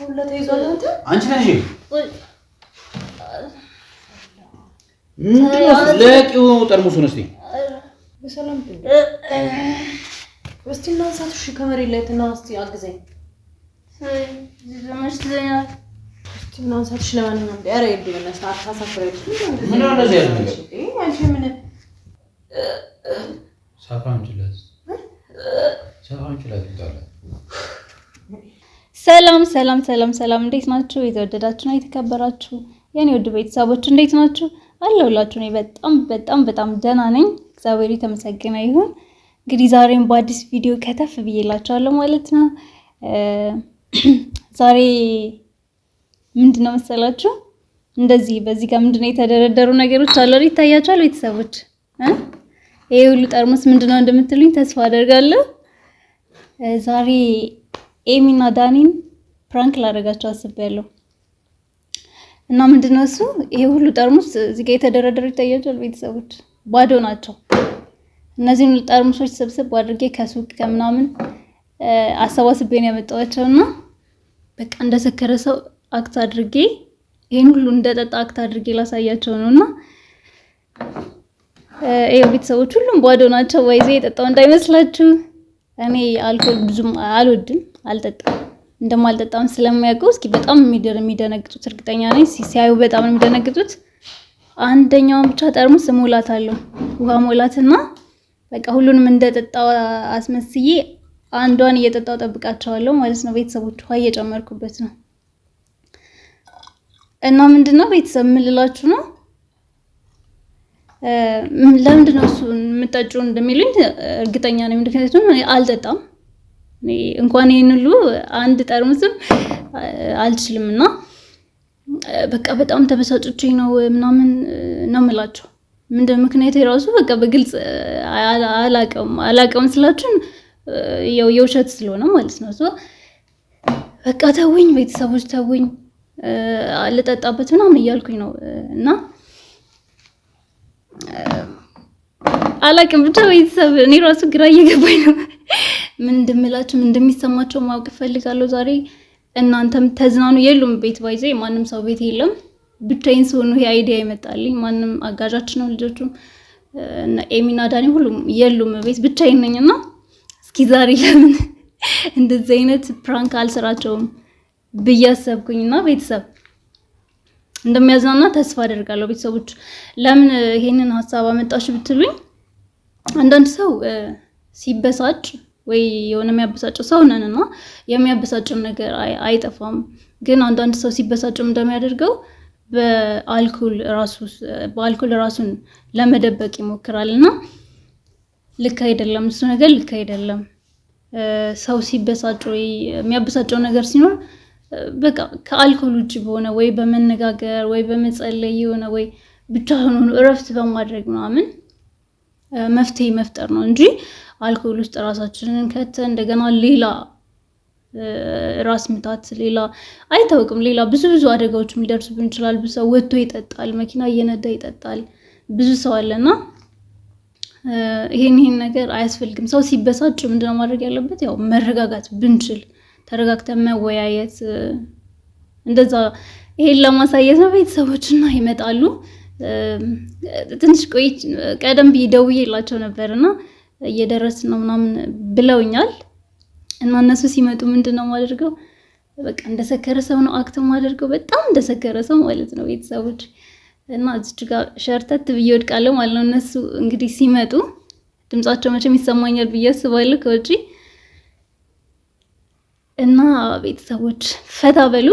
ሁላ ተይዟል። አንቺ ነሽ ለቂው ጠርሙሱን እስቲ በሰላም እስቲ እናንሳት። እሺ ከመሬት ላይ እስቲ አግዘኝ። እስቲ እናንሳት። እሺ ለማንኛውም ኧረ ይደውና ሰዓት ታሳፍረሽ ምን ነው እንደዚህ ያለ ነገር አንቺ ምን ሳፋን ጭለት ይጣላል። ሰላም እንዴት ናችሁ? የተወደዳችሁና የተከበራችሁ የኔ ውድ ቤተሰቦች እንዴት ናችሁ? አለሁላችሁ። እኔ በጣም ደህና ነኝ። እግዚአብሔር የተመሰገነ ይሁን። እንግዲህ ዛሬም በአዲስ ቪዲዮ ከተፍ ብዬላችኋለሁ ማለት ነው። ዛሬ ምንድነው መሰላችሁ? እንደዚህ በዚህ ጋር ምንድነው የተደረደሩ ነገሮች አሉ ይታያችኋል ቤተሰቦች ይሄ ሁሉ ጠርሙስ ምንድነው እንደምትሉኝ ተስፋ አደርጋለሁ። ዛሬ ኤሚና ዳኒን ፕራንክ ላደርጋቸው አስቤያለሁ እና ምንድነው እሱ ይሄ ሁሉ ጠርሙስ እዚህ ጋር የተደረደሩ ይታያችኋል ቤተሰቦች ባዶ ናቸው። እነዚህን ጠርሙሶች ሰብስብ አድርጌ ከሱቅ ከምናምን አሰባስቤ ነው ያመጣኋቸውና በቃ እንደሰከረ ሰው አክት አድርጌ ይሄን ሁሉ እንደጠጣ አክት አድርጌ ላሳያቸው ነውና ቤተሰቦች ሁሉም ባዶ ናቸው። ወይዘ የጠጣው እንዳይመስላችሁ። እኔ አልኮል ብዙም አልወድም፣ አልጠጣም። እንደማልጠጣም ስለማያውቁ እስኪ በጣም የሚደነግጡት እርግጠኛ ነኝ። ሲያዩ በጣም የሚደነግጡት። አንደኛውን ብቻ ጠርሙስ ሞላታለሁ፣ ውሃ ሞላትና በቃ ሁሉንም እንደጠጣው አስመስዬ አንዷን እየጠጣው ጠብቃቸዋለሁ ማለት ነው። ቤተሰቦች ውሃ እየጨመርኩበት ነው እና ምንድነው ቤተሰብ ምልላችሁ ነው ለምንድነው እሱ የምጠጪው እንደሚሉኝ እርግጠኛ ነኝ። ምክንያቱም አልጠጣም እንኳን ይሄን ሁሉ አንድ ጠርሙስም አልችልምና በቃ በጣም ተበሳጭቼ ነው ምናምን ነው የምላቸው። ምንድነው ምክንያቱ የራሱ በቃ በግልጽ አላቀም ስላችሁ ያው የውሸት ስለሆነ ማለት ነው። በቃ ተውኝ ቤተሰቦች ተውኝ አልጠጣበት ምናምን እያልኩኝ ነው እና አላቅም ብቻ ቤተሰብ እኔ ራሱ ግራ እየገባኝ ነው። ምን እንደምላችሁ ምን እንደሚሰማቸው ማወቅ ፈልጋለሁ ዛሬ። እናንተም ተዝናኑ። የሉም ቤት ባይዘ ማንም ሰው ቤት የለም። ብቻዬን ስሆን ይሄ አይዲያ ይመጣልኝ። ማንም አጋዣችን ነው ልጆቹም እና ኤሚና ዳኒ ሁሉም የሉም ቤት ብቻዬን ነኝና እስኪ ዛሬ ለምን እንደዚህ አይነት ፕራንክ አልሰራቸውም ብያሰብኩኝና ቤተሰብ እንደሚያዝናና ተስፋ አደርጋለሁ። ቤተሰቦች ለምን ይሄንን ሐሳብ አመጣሽ ብትሉኝ አንዳንድ ሰው ሲበሳጭ ወይ የሆነ የሚያበሳጨው ሰው ነንና የሚያበሳጭም ነገር አይጠፋም። ግን አንዳንድ ሰው ሲበሳጭም እንደሚያደርገው በአልኮል ራሱን ለመደበቅ ይሞክራልና ልክ አይደለም። እሱ ነገር ልክ አይደለም። ሰው ሲበሳጭ ወይ የሚያበሳጨው ነገር ሲኖር በቃ ከአልኮል ውጭ በሆነ ወይ በመነጋገር ወይ በመጸለይ የሆነ ወይ ብቻ ሆኖ እረፍት በማድረግ ምናምን መፍትሄ መፍጠር ነው እንጂ አልኮል ውስጥ ራሳችንን ከተን እንደገና ሌላ ራስ ምታት ሌላ አይታወቅም ሌላ ብዙ አደጋዎች ሊደርሱብን ይችላል። ብዙ ሰው ወጥቶ ይጠጣል፣ መኪና እየነዳ ይጠጣል፣ ብዙ ሰው አለና ይሄን ነገር አያስፈልግም። ሰው ሲበሳጭ ምንድነው ማድረግ ያለበት? ያው መረጋጋት ብንችል ተረጋግተን መወያየት እንደዛ ይሄን ለማሳየት ነው። ቤተሰቦችና ይመጣሉ። ትንሽ ቆይ ቀደም ብዬ ደውዬላቸው ነበርና እየደረስን ነው ምናምን ብለውኛል። እና እነሱ ሲመጡ ምንድነው ማድረገው? በቃ እንደሰከረ ሰው ነው አክት ማድረገው፣ በጣም እንደሰከረ ሰው ማለት ነው ቤተሰቦች። እና እዚች ጋር ሸርተት ብዬ ወድቃለሁ ማለት ነው። እነሱ እንግዲህ ሲመጡ ድምጻቸው መቼም ይሰማኛል ብዬ አስባለሁ ከውጪ። እና ቤተሰቦች ፈታ በሉ፣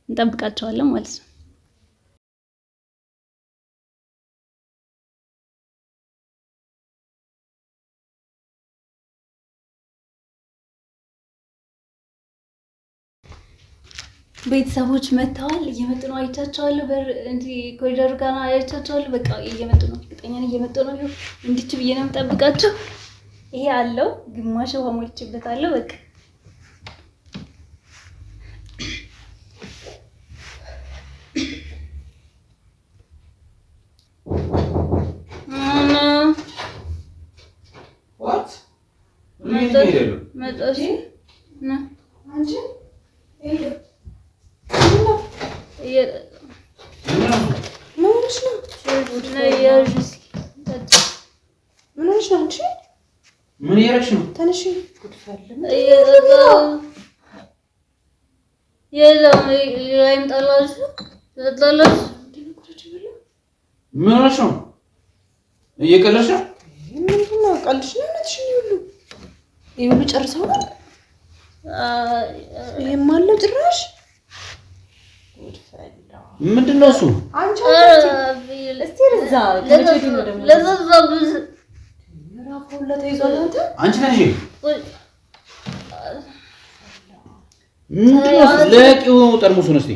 እንጠብቃቸዋለን ማለት ነው። ቤተሰቦች መተዋል፣ እየመጡ ነው። አይቻቸዋለሁ እንዲህ ኮሪደር ጋር አይቻቸዋለሁ። በቃ እየመጡ ነው፣ እርግጠኛ ነኝ እየመጡ ነው። እንዲች ብዬ ነው የምጠብቃቸው። ይሄ አለው ግማሽ ውሃ ሞልቼበታለሁ። በቃ ምን ያረክሽ ነው? ተነሽ ጉድፈል የለም ይምጣላሽ ተጣላሽ ምን ሆነሽ ነው? እየቀለድሽ ነው? ምንድን ነው ቀልድሽ ነው? እውነትሽ ነው? ይሁሉ ጨርሰው ነው? ይሄም አለ ጭራሽ ጉድፈል ምንድን ነው እሱ? አንቺ እስቲ ረዛ ለተዲ ነው ደግሞ ለዘዘብዝ ራፉን ለተይዟል አንተ አንቺ ነሽ ምንድን ነው ለቂው ጠርሙሱን እስቲ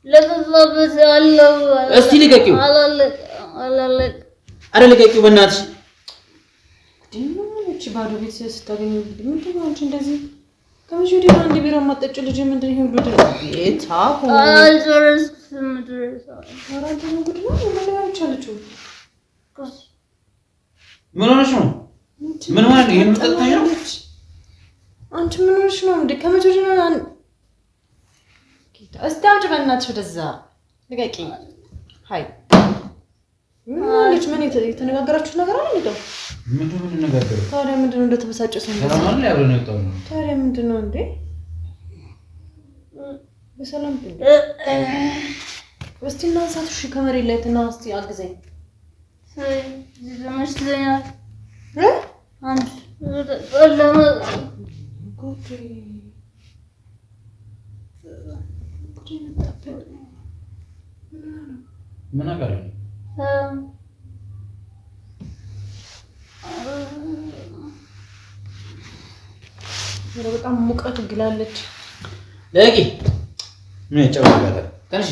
ለዘዘብዝ አለው እስቲ ልቀቂው አረ ልቀቂው በእናትሽ ዲኖች ባዶ ቤት ስታገኙ ምንድን ነው አንቺ እንደዚህ ከመቼ ወዲህ አንድ ቢራ ማጠጭ ልጅ ምንድን ነው ሁሉ ድረስ ቤታ ሆነ አልጨረስኩም ድረስ ወራንተ ነው ጉድ ነው ምን ያልቻለችው ምን ሆነሽ ነው? ምን ማለት ነው? ይሄን ተጠጣኝ ነው? አንቺ ምን ሆነሽ ነው እንዴ? ከመቼ ወዲህ ነው ጌታ እስቲ አውጪ በእናትሽ ወደዛ ልቀቂኝ ሃይ ምን ማለት ምን የተነጋገራችሁ ነገር አለ እንዴ? ምንድን ነው የምንነጋገረው? ታዲያ ምንድን ነው እንደተበሳጨ ሰው ነው? ሰላም አለ ያብረን የወጣው ነው። ታዲያ ምንድን ነው እንዴ? በሰላም እንዴ? እስቲ እናንሳት እሺ ከመሬት ላይ ትና እስቲ አግዘኝ ይመስለኛል አንድ ምን አጋር በጣም ሙቀት ግላለች ለቂ ምን ጨዋታ ተነሽ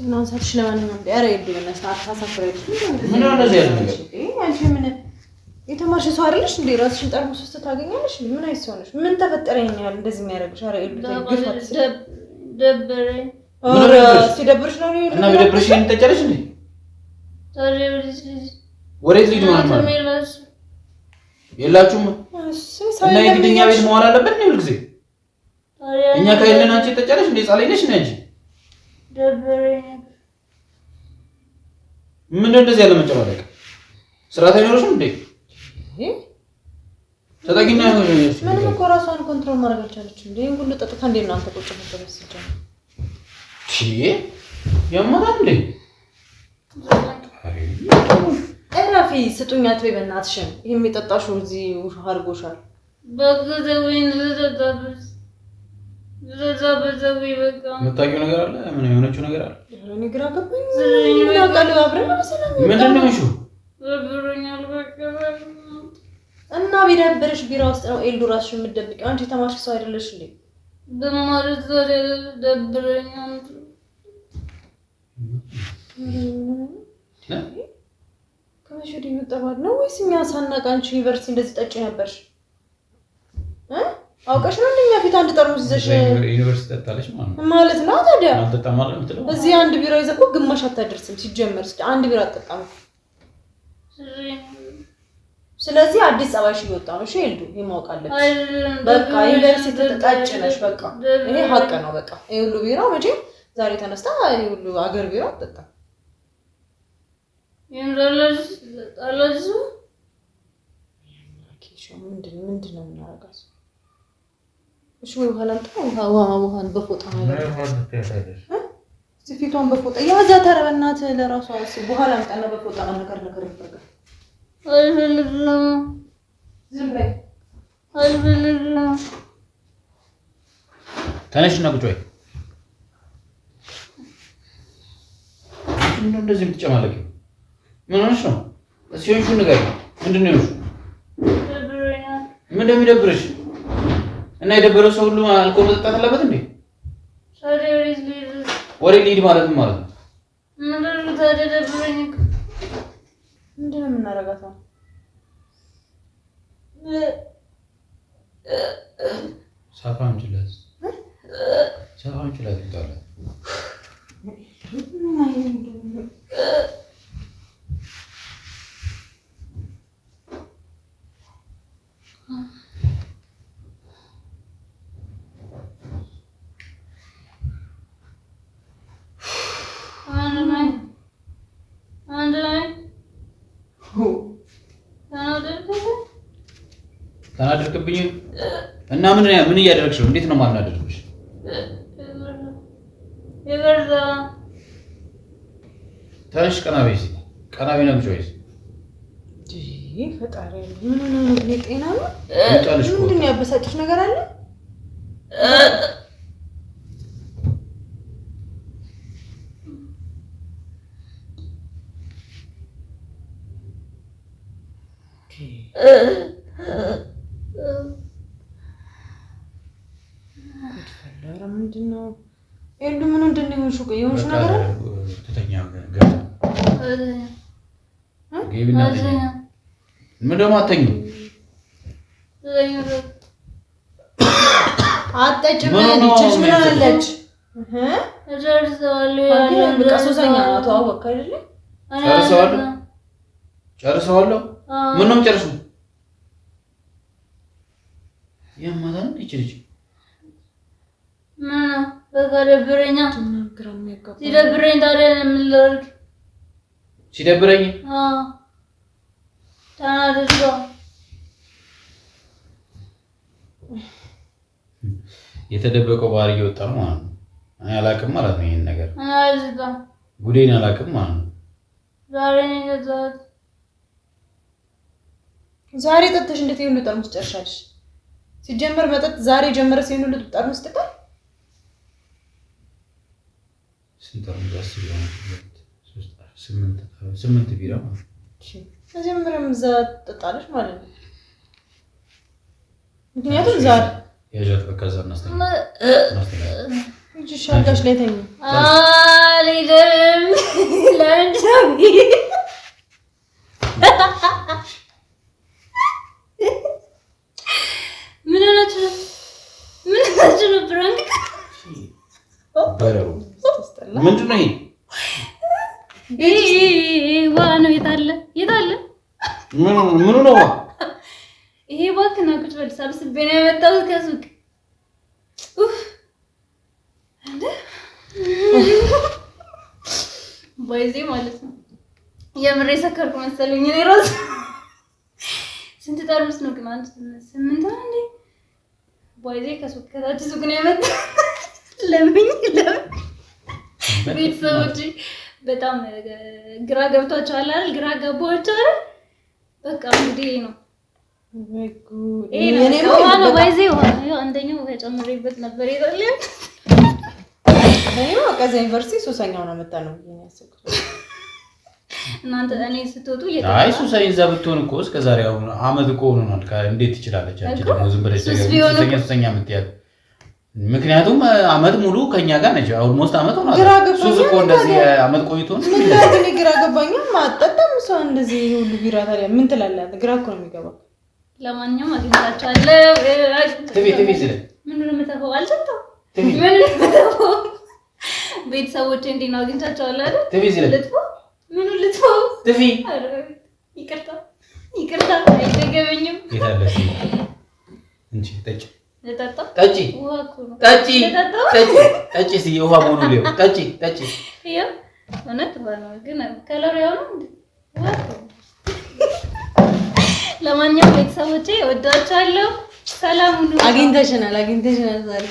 እናንሳትሽ ለማንኛውም እንደ ኧረ ይደውልና ሰዓት ታሳፍረሽ ምን ነው እንደዚህ ያለ ነገር አንቺ ምን የተማርሽ ሰው አይደለሽ እንዴ? ራስሽን ጠርሙስ ውስጥ ታገኛለሽ? ምን አይሰውነሽ? ምን ተፈጠረኝ ያህል እንደዚህ የሚያደርግሽ? ኧረ ደበረኝ ኧረ ሲደብርሽ ነው እና ቢደብርሽ ይሄን ተጨረሽ እንዴ? ወሬት ልጅ ማለት ነው የላችሁም እና የግድኛ ቤት መዋል አለበት ነው ሁሉ ጊዜ እኛ ከሌለን አንቺ ተጨረሽ እንዴ? ጻለኝ ነሽ ነኝ ደበረኝ ምን እንደዚህ ያለ መጨማለቅ ስርዓት አይኖርሽም እንዴ? ተጠቂና ነው ምን እኮ ራሷን ኮንትሮል ማድረግ አልቻለችም እንዴ? ሁሉ ጠጥታ እንዴ እናንተ ቁጭ ብትሉ ሲጀምር ያማታል እንዴ? እራፊ ስጡኝ አትበይ በእናትሽን። ይሄ የሚጠጣሽው እዚህ ውሻ አድርጎሻል። በግዘውኝ ዘዘዘብዝ በቃ የምታውቂው ነገር አለ? ምን የሆነችው ነገር አለ? እኔ ግራ ገባኝ። ምን አውቃለሁ? አብረን በሰላም ምንድን ነው እሺ? ደብሮኛል በቃ እና ቢደብርሽ ቢራ ውስጥ ነው ኤልዱ ራስሽ የምትደብቂው። አንቺ ተማርሽ ሰው አይደለሽ እንዴ? በማለት ዛሬ ደብሮኛል ከመቼ ወዲህ የምጠባል ነው ወይስ እኛ ሳናውቅ አንቺ ዩኒቨርሲቲ እንደዚህ ጠጪ ነበርሽ? አውቀሽ ነው እንደኛ ፊት አንድ ጠርሙስ ይዘሽ ዩኒቨርሲቲ ጠጣለሽ ማለት ነው? ታዲያ አልጠጣም አይደል የምትለው? እዚህ አንድ ቢራ ይዘህ እኮ ግማሽ አታደርስም ሲጀመር። አንድ ቢራ አትጠጣም። ስለዚህ አዲስ ጸባይሽ እየወጣ ነው። እሺ ኤልዱ ይማውቅ አለብሽ። በቃ ዩኒቨርሲቲ ተጠጣጭ ነሽ። በቃ ይሄ ሀቅ ነው። በቃ ይሄ ሁሉ ቢራ መቼም ዛሬ ተነስታ ይሄ ሁሉ አገር ቢራ አትጠጣም። አላዙ ምንድን ነው የምናደርጋት? እሺ ወይ በኋላ ውሃን በፎጣ ፊቷን በፎጣ ያዛት። ኧረ በእናትህ ለራሷ በኋላ አምጣና በፎጣ ነገር ይፈርጋል። አልፈልግም ዝም በይ አልፈልግም። ተነሽና ቁጭ በይ። ምንድን ነው እንደዚህ የምትጨማለቂው? ምን ሆነሽ ነው? እስኪ ሆንሽው ንገሪኝ። ምንድን ነው የሆንሽው? ደብሮኛል። ምን እንደሚደብርሽ እና የደበረው ሰው ሁሉ አልኮል መጠጣት አለበት እንዴ? ወሬ ሊድ ማለት ምን ማለት ነው? ምንድን ነው ታዲያ ደብሮኝ? ምንድን ነው የምናደርጋት? ሳፋም ችላስ ይጣላል። አንድ ላይ ተናደድክብኝ እና ምን እያደረግሽ ነው? እንዴት ነው ማናደድኩሽ? ይበርዛ ታሽ ቀናቤስ ቀናቤ ነው ጆይስ ፈጣሪ ምን ነው ጤና ነው? ምንድን ነው ያበሳጭሽ ነገር አለ? ምንድን ነው ኤልዱ? ምን እንደሆንሽ የሆንሽ ነገር አለ? ተተኛ ገባ ጌቢና ምን ደግሞ አተኙ አጠጭም ልጅሽ ምን አለች? በቃ ሶስተኛ ናት። አወቅ አይደለ? ጨርሰዋለሁ። ምን ነው ጨርሱ? የማታን ልጅ ምን በቃ ደብረኛ ሲደብረኝ ታዲያ ምን ላድርግ? ሲደብረኝ ተናደድኩ። የተደበቀው ባህሪ እየወጣ ነው ማለት ነው። እኔ አላውቅም ማለት ነው። ይሄን ነገር ጉዴን አላውቅም ማለት ነው። ዛሬ ጠጥተሽ እንዴት ይሁን ጠርሙስ ጨርሻለሽ? ሲጀመር መጠጥ ዛሬ ጀመረ ሲሆን ሁሉ ጠርሙስ ጥቃል ስንጠርሙስ ስምንት ቢራ ማለት ነው። መጀመሪያም እዛ ጠጣለሽ ማለት ነው። ምክንያቱም ዛሬ ያጃት በቃ ዘናስተኛ እንጂ ሻልጋሽ ላይ ተኝ አልሄድም። ለምን ምን ሆነች ነው ብራንክ በረሩ ምንድን ነው ይሄ ዋ ነው? የታለ ምኑ ነው ዋ? ይሄ ባክና ቁጭ በል ሰብስቤ ነው የመጣሁት ከሱቅ። አንተ ባይዜ ማለት ነው የምሬ ሰከርኩ መሰለኝ። እኔ ራስ ስንት ጠርሙስ ነው ግን? አንተ 8 ነው እንዴ? ባይዜ ከሱቅ ከታች ሱቅ ነው የመጣሁት። ለምን ቤተሰቦች በጣም ግራ ገብቷቸዋል አይደል? ግራ ገባቸው አይደል? በቃ እንግዲህ ነው ነው ባይዜ አንደኛው ጨምሬበት ነበር ይላል። እኔማ ከዛ ዩኒቨርሲቲ ሱሰኛው ነው መጣ ነው ያሰብኩት። እናንተ እኔ ስትወጡ አይ ሱሰኛ እዛ ብትሆን እኮ እስከ ዛሬ አሁን አመት እኮ ሆኗል። እንዴት ትችላለች? አንቺ ደግሞ ዝም ብለሽ ሱሰኛ የምትያዝ ምክንያቱም አመት ሙሉ ከኛ ጋር ነች። ኦልሞስት አመት ሆኗል። ሱስ እኮ እንደዚህ አመት ቆይቶ ነው። ምን ላይ ግራ ገባኝ። ማጠጣም ሰው እንደዚህ ሁሉ ቢራ ታዲያ ምን ትላለህ? ግራ እኮ ነው የሚገባው። ለማንኛውም አግኝታችኋለሁ። ትቢ ዝለ ምን ነው የምተፈው? አልጠጣም። ምን ነው የምተፈው? ቤተሰቦቼ እንዴት ነው? አግኝታችኋለሁ አይደል? ትቢ ዝለ ልጥፎ ምን ልጥፎ ትቢ ይቅርታ አይደገበኝም። ይታለሽ እንጂ ጠጪ ለጣጣ ጠጪ ውሃ እኮ ነው። ጠጪ ሲ ውሃ ሙሉ ሊው ጠጪ ያ እውነት ነው ግን ከለሩ ያው ነው እንዴ? ለማንኛውም ቤተሰቦቼ ወዳችኋለሁ። ሰላም ሁኑ። አግኝተሽናል ዛሬ